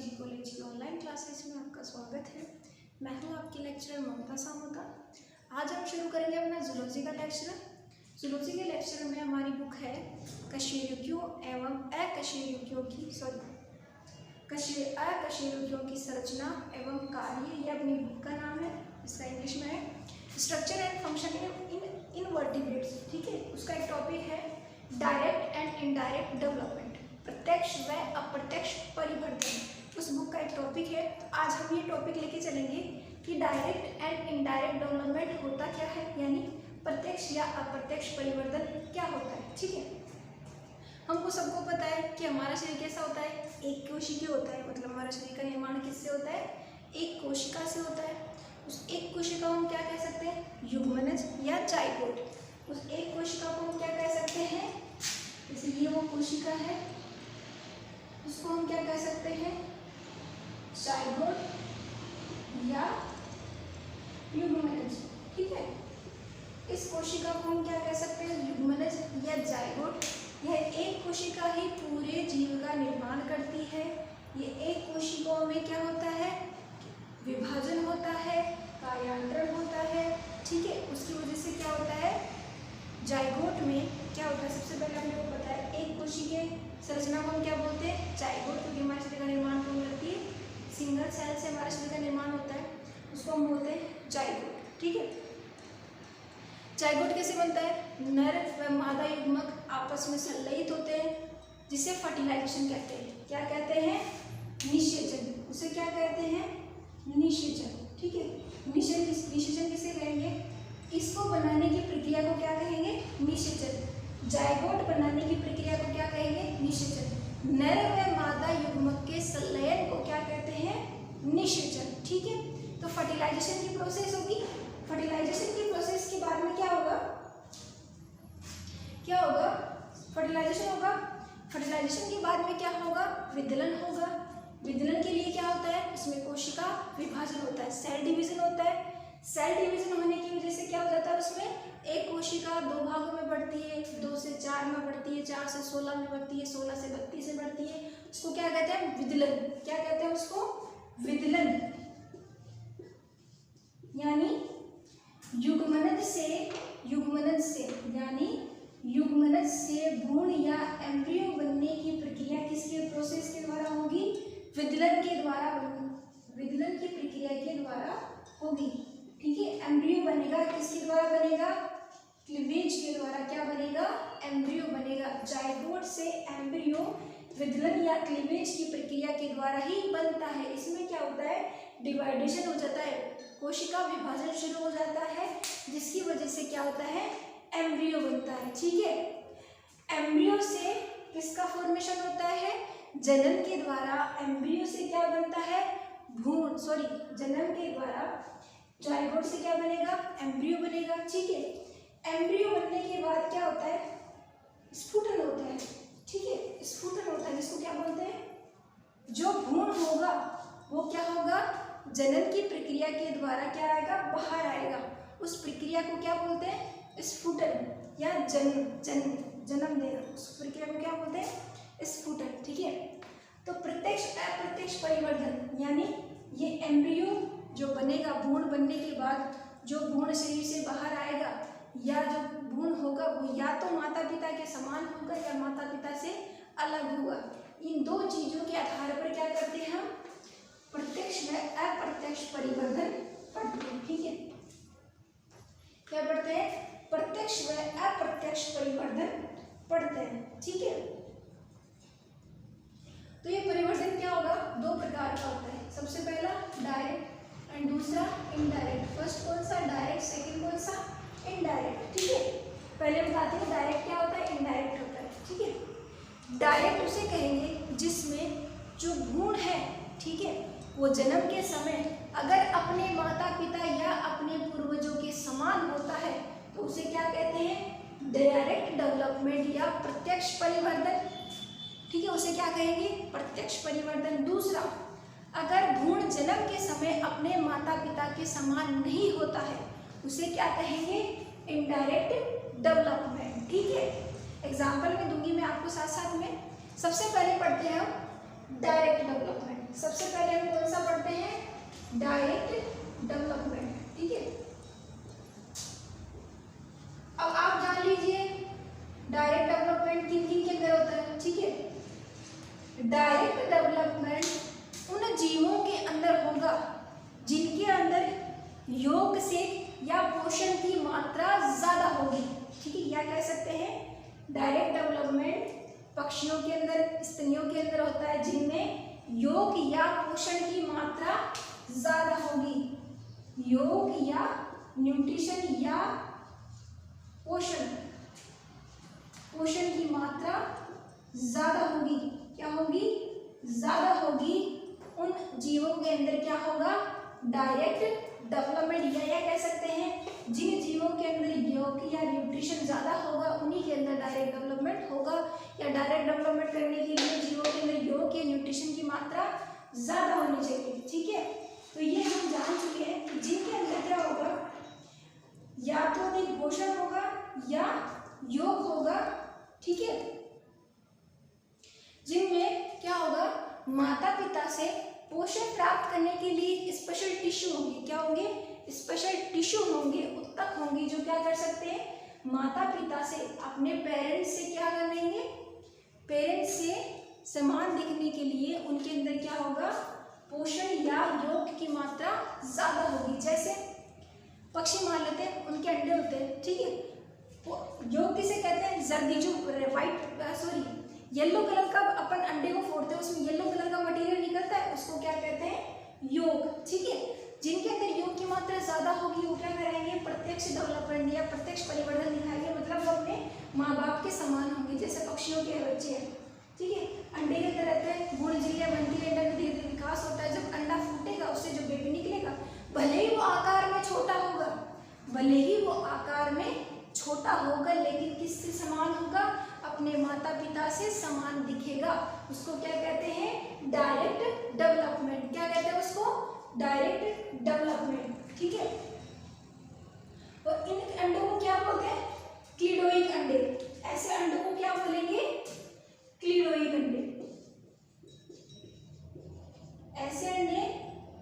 PG college की online classes में आपका स्वागत है। मैं हूं आपकी लेक्चरर ममता सामोता। आज हम शुरू करेंगे अपना जूलॉजी का लेक्चर। जूलॉजी के लेक्चर में हमारी बुक है कशेरुकियों एवं अकशेरुकियों की संरचना एवं कार्य, ये अपनी बुक का नाम है। इसका इंग्लिश में है structure and function in invertebrates. ठीक है, उसका एक टॉपिक है डायरेक्ट एंड इनडायरेक्ट डेवलपमेंट, प्रत्यक्ष व अप्रत्यक्ष परिवर्तन। उस बुक का एक टॉपिक है। आज हम ये टॉपिक लेके चलेंगे कि डायरेक्ट एंड इनडायरेक्ट डेवलपमेंट होता क्या है, यानी प्रत्यक्ष या अप्रत्यक्ष परिवर्तन क्या होता है। ठीक है, हमको सबको पता है कि हमारा शरीर कैसा होता है, एक कोशिकीय होता है। मतलब हमारा शरीर का निर्माण किससे होता है, एक कोशिका से होता है। उस एक कोशिका को हम क्या कह सकते हैं, युग्मनज या जाइगोट। उस एक कोशिका को हम क्या कह सकते हैं, जैसे ये वो कोशिका है, उसको हम क्या कह सकते हैं, जाइगोट या युग्मनज। ठीक है, इस कोशिका को हम क्या कह सकते हैं, युग्मनज या जाइगोट। यह एक कोशिका ही पूरे जीव का निर्माण करती है। ये एक कोशिकाओं में क्या होता है, विभाजन होता है, कार्यांतरण होता है। ठीक है, उसकी वजह से क्या होता है, जाइगोट में क्या होता है, सबसे पहले हम लोग पता है एक कोशिकीय संरचना को हम क्या बोलते हैं, जाइगोट, क्योंकि हमारे शरीर का निर्माण कौन करती है, सिंगल सेल से हमारे शरीर का निर्माण होता है, उसको हम बोलते हैं जाइगोट। ठीक है, जाइगोट कैसे बनता है, नर व मादा युग्मक आपस में संलयित होते हैं, जिसे फर्टिलाइजेशन कहते हैं। क्या कहते हैं, निषेचन। उसे क्या कहते हैं, निषेचन। ठीक है, निषेचन किसे कहेंगे, इसको बनाने की प्रक्रिया को क्या कहेंगे, निषेचन। जाइगोट बनाने की प्रक्रिया को क्या कहेंगे, निषेचन। नर व मादा युग्मक के संलयन को क्या कहते हैं, निषेचन। ठीक है, तो फर्टिलाइजेशन की प्रोसेस होगी। फर्टिलाइजेशन की प्रोसेस के बाद में क्या होगा, फर्टिलाइजेशन होगा। फर्टिलाइजेशन के बाद में क्या होगा, विदलन होगा। विदलन के लिए क्या होता है, इसमें कोशिका विभाजन होता है, सेल डिवीजन होता है। सेल डिवीजन होने की वजह से क्या हो जाता है, उसमें एक कोशिका दो भागों में बढ़ती है, 2 से 4 में बढ़ती है, 4 से 16 में बढ़ती है, 16 से 32 में बढ़ती है। उसको क्या कहते हैं, विदलन। क्या कहते हैं उसको, विदलन। यानी युग्मनज से भ्रूण या एम्ब्रियो बनने की प्रक्रिया किसके प्रोसेस के द्वारा होगी, विदलन की प्रक्रिया के द्वारा होगी। ठीक है, एम्ब्रियो बनेगा, किसके द्वारा बनेगा, क्लीवेज के द्वारा। क्या बनेगा, एम्ब्रियो बनेगा। जाइगोट से एम्ब्रियो विदलन या क्लीवेज की प्रक्रिया के द्वारा ही बनता है। इसमें क्या होता है, डिवाइडेशन हो जाता है, कोशिका विभाजन शुरू हो जाता है, जिसकी वजह से क्या होता है, एम्ब्रियो बनता है। ठीक है, एम्ब्रियो से किसका फॉर्मेशन होता है, जन्म के द्वारा एम्ब्रियो से क्या बनता है, जन्म के द्वारा जाइगोट से क्या बनेगा, एम्ब्रियो बनेगा। ठीक है, एम्ब्रियो बनने के बाद क्या होता है, स्फुटन होता है। ठीक है, स्फुटन होता है, जिसको क्या बोलते हैं, जो भ्रूण होगा वो क्या होगा, जनन की प्रक्रिया के द्वारा क्या आएगा, बाहर आएगा। उस प्रक्रिया को क्या बोलते हैं, स्फुटन या जन्म देना। उस प्रक्रिया को क्या बोलते हैं, स्फुटन। ठीक है, तो प्रत्यक्ष अप्रत्यक्ष परिवर्तन, यानी ये एम्ब्रियो जो बनेगा, भ्रूण बनने के बाद जो भ्रूण शरीर से बाहर आएगा या जो भ्रूण होगा वो या तो माता पिता के समान होगा या माता पिता से अलग होगा। इन दो चीजों के आधार पर क्या करते हैं हम, प्रत्यक्ष व अप्रत्यक्ष परिवर्तन पढ़ते हैं। ठीक है, क्या पढ़ते हैं, प्रत्यक्ष व अप्रत्यक्ष परिवर्तन पढ़ते हैं। ठीक है, तो ये परिवर्तन क्या होगा, दो प्रकार का होता है। सबसे पहला डायरेक्ट एंड दूसरा इनडायरेक्ट। फर्स्ट कौन सा, डायरेक्ट, सेकंड कौन सा, इनडायरेक्ट। ठीक है, पहले बताते हैं डायरेक्ट क्या होता है, इनडायरेक्ट होता है। ठीक है, डायरेक्ट उसे कहेंगे जिसमें जो भ्रूण है, ठीक है, वो जन्म के समय अगर अपने माता पिता या अपने पूर्वजों के समान होता है तो उसे क्या कहते हैं, डायरेक्ट डेवलपमेंट या प्रत्यक्ष परिवर्तन। ठीक है, उसे क्या कहेंगे, प्रत्यक्ष परिवर्तन। दूसरा, अगर भ्रूण जन्म के समय अपने माता पिता के समान नहीं होता है उसे क्या कहेंगे, इनडायरेक्ट डेवलपमेंट। ठीक है, एग्जाम्पल में दूंगी मैं आपको साथ साथ में। सबसे पहले पढ़ते हैं हम डायरेक्ट डेवलपमेंट। डेवलपमेंट। सबसे पहले हम कौन सा पढ़ते हैं, डायरेक्ट डेवलपमेंट। ठीक है, अब आप जान लीजिए डायरेक्ट डेवलपमेंट किन किन के अंदर होता है। ठीक है, डायरेक्ट डेवलपमेंट उन जीवों के अंदर होगा जिनके अंदर योग से या पोषण की मात्रा ज्यादा होगी। ठीक है, या कह सकते हैं डायरेक्ट डेवलपमेंट पक्षियों के अंदर, स्तनियों के अंदर होता है जिनमें योग या पोषण की मात्रा ज्यादा होगी। योग या न्यूट्रिशन या पोषण की मात्रा ज्यादा होगी। क्या होगी, ज्यादा होगी। उन जीवों के अंदर क्या होगा, डायरेक्ट डेवलपमेंट, या कह सकते हैं जिन जीवों के अंदर योग या न्यूट्रिशन ज्यादा होगा उन्हीं के अंदर डायरेक्ट डेवलपमेंट होगा। या डायरेक्ट डेवलपमेंट करने के लिए जीवों के अंदर योग या न्यूट्रिशन की मात्रा ज्यादा होनी चाहिए। ठीक है, तो ये हम जान चुके हैं कि जिनके अंदर क्या होगा, या तो अधिक पोषण होगा या योग होगा। ठीक है, जिनमें क्या होगा, माता पिता से पोषण प्राप्त करने के लिए स्पेशल टिश्यू होंगे। क्या होंगे, स्पेशल टिश्यू होंगे, उत्तक होंगे, जो क्या कर सकते हैं, माता पिता से, अपने पेरेंट्स से क्या कर लेंगे, पेरेंट्स से समान दिखने के लिए उनके अंदर क्या होगा, पोषण या योग की मात्रा ज्यादा होगी। जैसे पक्षी मान लेते हैं, उनके अंडे होते हैं। ठीक है, योग किसे कहते हैं, जर्दी, जो येलो कलर का अपन अंडे को फोड़ते हैं उसमें येलो कलर का मटेरियल निकलता है, उसको क्या कहते हैं, योग। ठीक है, जिनके अंदर योग की मात्रा ज्यादा होगी वो क्या कराएंगे, प्रत्यक्ष डेवलपमेंट या प्रत्यक्ष परिवर्तन दिखाएंगे, मतलब वो अपने माँ बाप के समान होंगे, जैसे पक्षियों के बच्चे हैं। ठीक है, अंडे के अंदर रहते हैं, गुणजिलिया बनती है, अंडा में धीरे धीरे विकास होता है। जब अंडा फूटेगा उससे जो बेबी निकलेगा, भले ही वो आकार में छोटा होगा, भले ही वो आकार में छोटा होगा, लेकिन किससे समान होगा, अपने माता पिता से समान दिखेगा। उसको क्या कहते हैं, डायरेक्ट डेवलपमेंट। क्या कहते हैं उसको, डायरेक्ट डेवलपमेंट। ठीक है, और इन अंडों को क्या बोलते हैं, क्लिडोइक अंडे। ऐसे अंडों को क्या बोलेंगे, क्लिडोइक अंडे। ऐसे अंडे,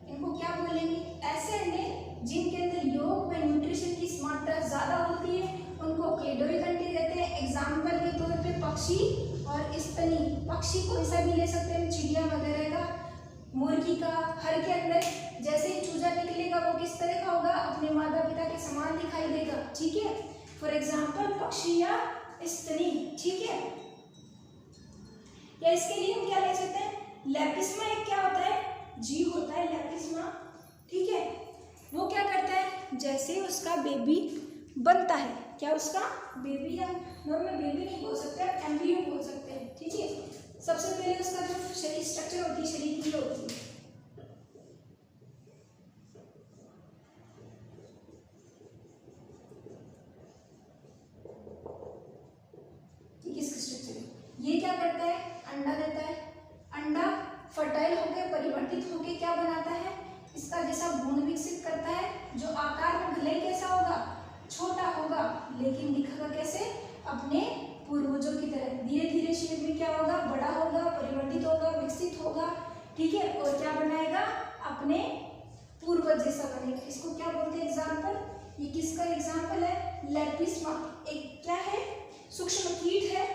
इनको क्या बोलेंगे, ऐसे अंडे जिनके अंदर योग में न्यूट्रिशन की मात्रा ज्यादा होती है उनको क्लिडोइक अंडे कहते हैं। एग्जाम्पल के तौर पे पक्षी और स्तनी। पक्षी को ऐसा भी ले सकते हैं, चिड़िया वगैरह का, मुर्गी का, हर के अंदर जैसे ही चूजा निकलेगा वो किस तरह का होगा, अपने माता पिता के समान दिखाई देगा। ठीक है, फॉर एग्जाम्पल पक्षी या स्तनी। ठीक है, या इसके लिए हम क्या ले सकते हैं, लेपिस्मा एक क्या होता है, जीव होता है लेपिस्मा। ठीक है, वो क्या करता है, जैसे उसका बेबी बनता है, क्या उसका बेबी, या नॉर्मल बेबी नहीं बोल सकते, एम्ब्रियो बोल सकते हैं। ठीक है, सबसे पहले उसका जो शरीर स्ट्रक्चर होती है, शरीर की होती है, ये क्या करता है, अंडा देता है। अंडा फर्टाइल होकर परिवर्तित होकर क्या बनाता है, इसका जैसा भ्रूण विकसित करता है, जो आकार में भले ही कैसा होगा, छोटा होगा, लेकिन दिखेगा कैसे, अपने पूर्वजों की तरह। धीरे धीरे शरीर में क्या होगा, बड़ा होगा, परिवर्तित होगा, विकसित होगा। ठीक है, और क्या बनाएगा, अपने पूर्वज जैसा बनेगा। इसको क्या बोलते हैं, एग्जाम्पल, ये किसका एग्जाम्पल है, लेपिस्मा। एक क्या है, सूक्ष्म कीट है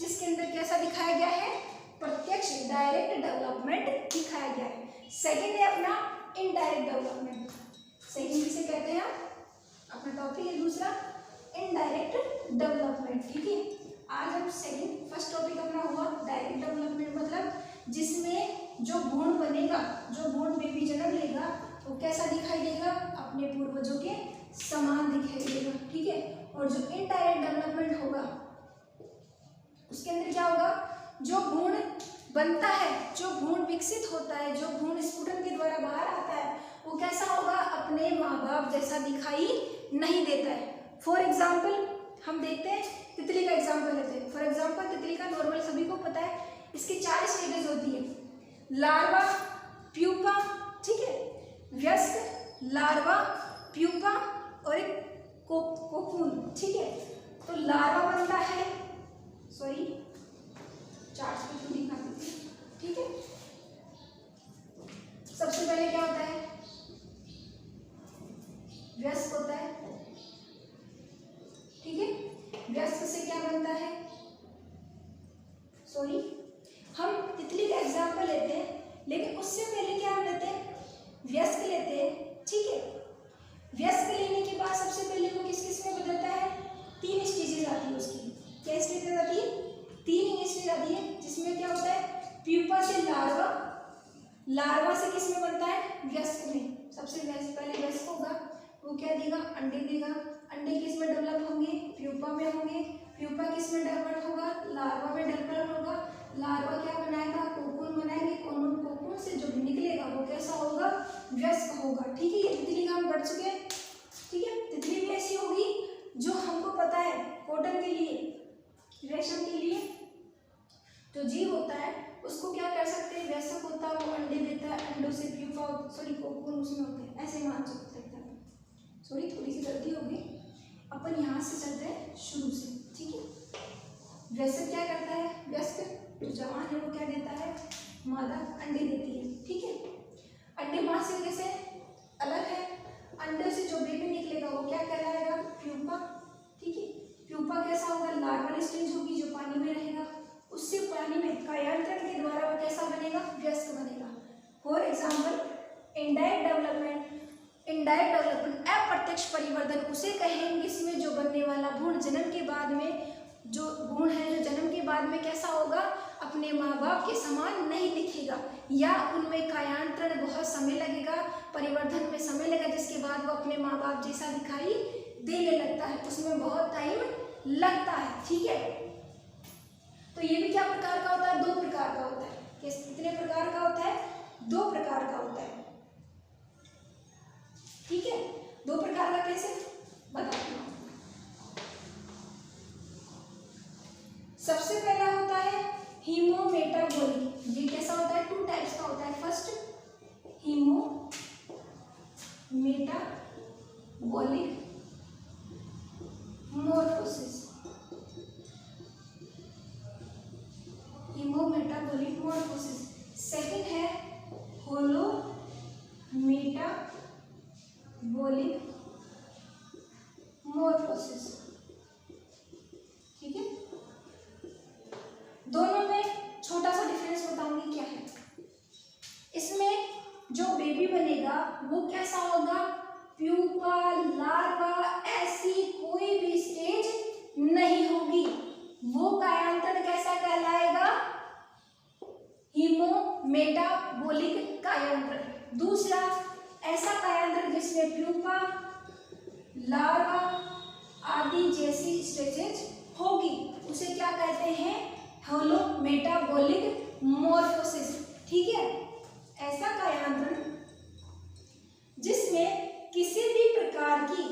जिसके अंदर कैसा दिखाया गया है, प्रत्यक्ष डायरेक्ट डेवलपमेंट दिखाया गया है। सेकंड है अपना इनडायरेक्ट डेवलपमेंट। सेकंड किसे कहते हैं, अपना टॉपिक है दूसरा, इनडायरेक्ट डेवलपमेंट। ठीक है, आज हम सेकंड, फर्स्ट टॉपिक अपना हुआ डायरेक्ट डेवलपमेंट, मतलब जिसमें जो भ्रूण बनेगा, जो भ्रूण बेबी जन्म लेगा, वो कैसा दिखाई देगा, अपने पूर्वजों के समान दिखाई देगा। ठीक है, और जो इनडायरेक्ट डेवलपमेंट होगा उसके अंदर क्या होगा, जो भ्रूण बनता है, जो भ्रूण विकसित होता है, जो भ्रूण स्फुटन के द्वारा बाहर आता है, वो कैसा होगा, अपने माँ बाप जैसा दिखाई नहीं देता है। फॉर एग्जाम्पल हम देखते हैं, तितली का एग्जाम्पल लेते हैं। फॉर एग्जाम्पल तितली का नॉर्मल सभी को पता है, इसकी 4 स्टेजेस होती है, लार्वा, प्यूपा, ठीक है, वयस्क, लार्वा, प्यूपा और एक कोकून। ठीक है, तो लार्वा बनता है, सॉरी चार्ट पे दिखा देती हूँ। ठीक है, क्या बनता है, सॉरी हम तितली का एग्जाम्पल लेते हैं, लेकिन उससे पहले क्या हम लेते हैं, वयस्क लेते हैं। ठीक है, वयस्क लेने के बाद सबसे पहले वो किस किस में बदलता है, 3 स्टेजेस आती है उसकी। क्या स्टेजेस आती है, 3 स्टेज आती है, जिसमें क्या होता है, प्यूपा से लार्वा, लार्वा से किस में बनता है, वयस्क में। सबसे पहले वयस्क होगा, वो क्या देगा, अंडे देगा। अंडे किस में डेवलप होंगे, प्यूपा में होंगे। प्यूपा किस में डेवलप होगा, लार्वा में डेवलप होगा। लार्वा क्या बनाएगा, कोकून बनाएंगे। कोकून से जो निकलेगा वो कैसा होगा, वयस्क होगा। ठीक है, ये तितली का हम बढ़ चुके हैं। ठीक है, तितली भी ऐसी होगी जो हमको पता है, कॉटन के लिए, रेशम के लिए जो जीव होता है उसको क्या कर सकते हैं, वयस्क होता है, वो अंडे देता है, अंडों से प्यूपा, सॉरी कोकून उसमें होते हैं, ऐसे मान सकते हैं। सॉरी थोड़ी सी गलती हो गई, अपन यहाँ से चलते हैं शुरू से। ठीक है, वयस्क क्या करता है, वयस्क जो जवान है वो क्या देता है, मादा अंडे देती है। ठीक है, अंडे माँ से कैसे अलग है, अंडे से जो बेबी निकलेगा वो क्या कहलाएगा, प्यूपा। ठीक है, प्यूपा कैसा होगा, लार्वल स्टेज होगी जो पानी में रहेगा, उससे पानी में कायांतरण के द्वारा वो कैसा बनेगा, वयस्क बनेगा। For example indirect development, indirect development अप्रत्यक्ष परिवर्तन उसे कहेंगे जिसमें जो बनने वाला भ्रूण जन्म के बाद में, जो भ्रूण है जो जन्म के बाद में कैसा होगा, अपने माँ बाप के समान नहीं दिखेगा, या उनमें कायांतरण बहुत समय लगेगा, परिवर्धन में समय लगेगा, जिसके बाद वो अपने माँ बाप जैसा दिखाई देने लगता है, उसमें बहुत टाइम लगता है। ठीक है, तो ये भी क्या प्रकार का होता है, 2 प्रकार का होता है। कितने प्रकार का होता है, 2 प्रकार का होता है। ठीक है, 2 प्रकार का कैसे बताती हूँ। सबसे पहला होता है हीमोमेटाबॉलिक, ये कैसा होता है, 2 टाइप्स का होता है। फर्स्ट हीमोमेटाबॉलिक मोर्फोसिस, हीमोमेटाबॉलिक मोर्फोसिस। सेकंड है होलोमेटाबॉलिक मोर्फोसिस। ठीक है, दोनों में छोटा सा डिफरेंस बताऊंगी क्या है। इसमें जो बेबी बनेगा वो कैसा होगा, प्यूपा, लार्वा, ऐसी कोई भी स्टेज नहीं होगी, वो कायांतरण कैसा कहलाएगा, हीमोमेटाबॉलिक कायांतरण। दूसरा ऐसा कायांतरण जिसमें प्यूपा, लार्वा आदि जैसी स्टेजेज होगी, उसे क्या कहते हैं, होलोमेटाबॉलिक मोर्फोसिस। ठीक है, ऐसा कायांतरण जिसमें किसी भी प्रकार की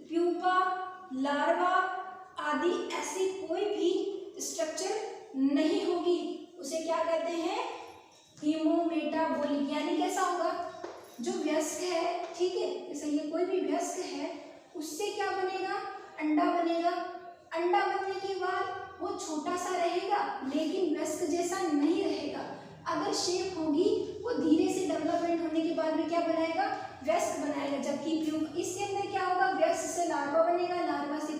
प्यूपा, लार्वा आदि ऐसी कोई भी स्ट्रक्चर नहीं होगी, उसे क्या कहते हैं, हीमोमेटाबॉलिक। यानी कैसा होगा, जो वयस्क है, ठीक है, जैसे ये कोई भी वयस्क है, उससे क्या बनेगा, अंडा बनेगा। अंडा बनने के बाद वो छोटा सा रहेगा, लेकिन वयस्क जैसा नहीं रहेगा। अगर शेप होगी वो धीरे से डेवलपमेंट होने के बाद में क्या बनाएगा, वयस्क बनाएगा। जबकि इसके अंदर क्या होगा, वयस्क से लार्वा बनेगा, लार्वा से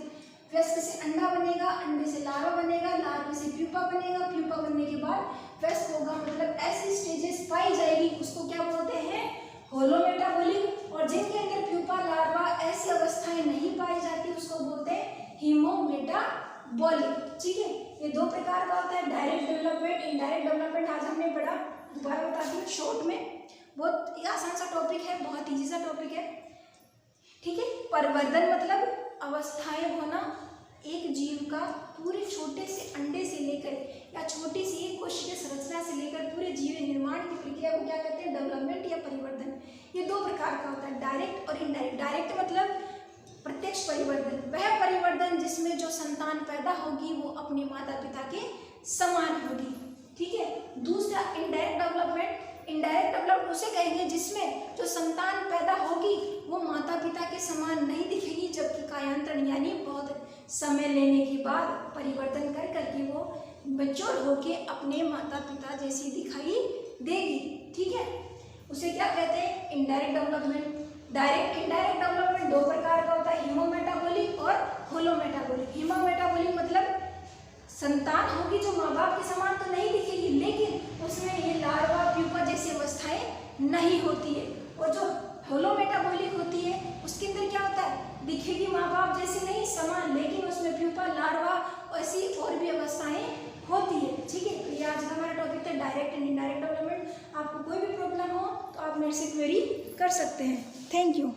वयस्क से अंडा बनेगा, अंडे से लार्वा बनेगा, लार्वा से प्यूपा बनेगा, प्यूपा बनने के बाद वयस्क होगा। मतलब ऐसी स्टेजेस पाई जाएगी, उसको क्या बोलते हैं, होलोमेटाबॉलिक। और जिनके अंदर प्यूपा, लार्वा ऐसी अवस्थाएं नहीं पाई जाती उसको बोलते हैं हीमोमेटाबॉलिक। ठीक है, ये 2 प्रकार का होता है, डायरेक्ट डेवलपमेंट, इनडायरेक्ट डेवलपमेंट। आज हमने पढ़ा, दोबारा बताती हूँ शॉर्ट में, बहुत आसान सा टॉपिक है, बहुत इजी सा टॉपिक है। ठीक है, परिवर्धन मतलब अवस्थाएं होना एक जीव का, पूरे छोटे से अंडे से लेकर या छोटी सी एक कोशिकीय संरचना से लेकर पूरे जीव निर्माण की प्रक्रिया को क्या कहते हैं, डेवलपमेंट या परिवर्धन। ये 2 प्रकार का होता है, डायरेक्ट और इनडायरेक्ट। डायरेक्ट मतलब प्रत्यक्ष परिवर्तन, वह परिवर्तन जिसमें जो संतान पैदा होगी वो अपने माता पिता के समान होगी। ठीक है, दूसरा इनडायरेक्ट डेवलपमेंट। इनडायरेक्ट डेवलपमेंट उसे कहेंगे जिसमें जो संतान पैदा होगी वो माता पिता के समान नहीं दिखेगी, जबकि कायांतरण यानी बहुत समय लेने के बाद परिवर्तन कर करके वो मैच्योर होके अपने माता पिता जैसी दिखाई देगी। ठीक है, उसे क्या कहते हैं, indirect development. Direct indirect development 2 प्रकार का होता है, हीमोमेटाबॉलिक और होलोमेटाबॉलिक। हीमोमेटाबॉलिक मेटाबॉलिक मतलब संतान होगी जो माँ बाप के समान तो नहीं दिखेगी, लेकिन उसमें ये लार्वा प्यूपा जैसी अवस्थाएं नहीं होती है। और जो होलो मेटाबॉलिक होती है उसके अंदर क्या होता है, दिखेगी माँ बाप जैसे नहीं समान, लेकिन उसमें प्यूपा लार्वा ऐसी और भी अवस्थाएं होती है। ठीक है, तो ये आज का हमारा टॉपिक था डायरेक्ट एंड इनडायरेक्ट डेवलपमेंट। आपको कोई भी प्रॉब्लम हो तो आप मेरे से क्वेरी कर सकते हैं। Thank you.